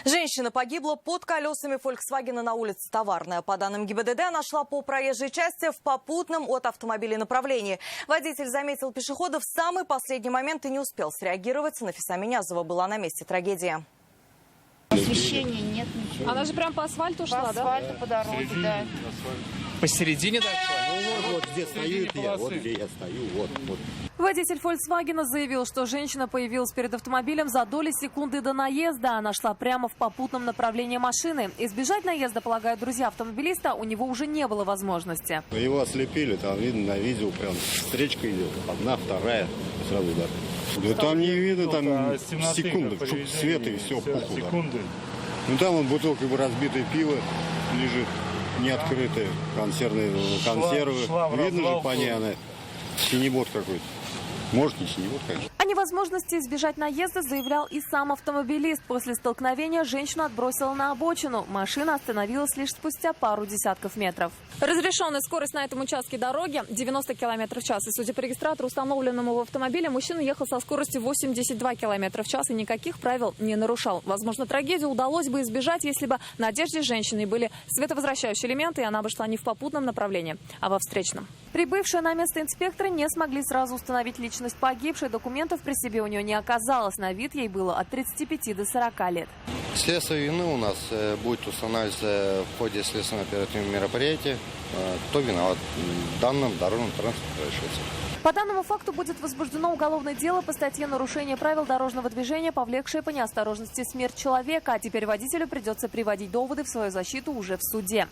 Женщина погибла под колесами «Фольксвагена» на улице Товарная. По данным ГИБДД, она шла по проезжей части в попутном от автомобиля направлении. Водитель заметил пешехода в самый последний момент и не успел среагировать. Нафиса Минязова была на месте трагедии. Освещения нет, ничего. Она же прям по асфальту шла, по асфальту, да? по дороге, да. Посередине дальше? Вот где стою я, вот где я стою, вот. Водитель «Фольксвагена» заявил, что женщина появилась перед автомобилем за доли секунды до наезда. Она шла прямо в попутном направлении машины. Избежать наезда, полагают друзья автомобилиста, у него уже не было возможности. Его ослепили, там видно на видео, прям встречка идет. Одна, вторая, сразу удар. Да там не видно, там секунды, света и все, пухло. Ну там вот бутылка разбитое пиво лежит, не открытые, консервы. Видно же по ней, она синебот какой-то. Может, не синебот, конечно. О невозможности избежать наезда заявлял и сам автомобилист. После столкновения женщину отбросило на обочину. Машина остановилась лишь спустя пару десятков метров. Разрешенная скорость на этом участке дороги 90 км в час. И судя по регистратору, установленному в автомобиле, мужчина ехал со скоростью 82 км в час и никаких правил не нарушал. Возможно, трагедию удалось бы избежать, если бы на одежде женщины были световозвращающие элементы, и она бы шла не в попутном направлении, а во встречном. Прибывшие на место инспекторы не смогли сразу установить личность погибшей. Документов при себе у нее не оказалось. На вид ей было от 35 до 40 лет. Следствие вины у нас будет устанавливаться в ходе следственно-оперативного мероприятия. Кто виноват в данном дорожно-транспортном происшествии. По данному факту будет возбуждено уголовное дело по статье «Нарушение правил дорожного движения, повлекшее по неосторожности смерть человека». А теперь водителю придется приводить доводы в свою защиту уже в суде.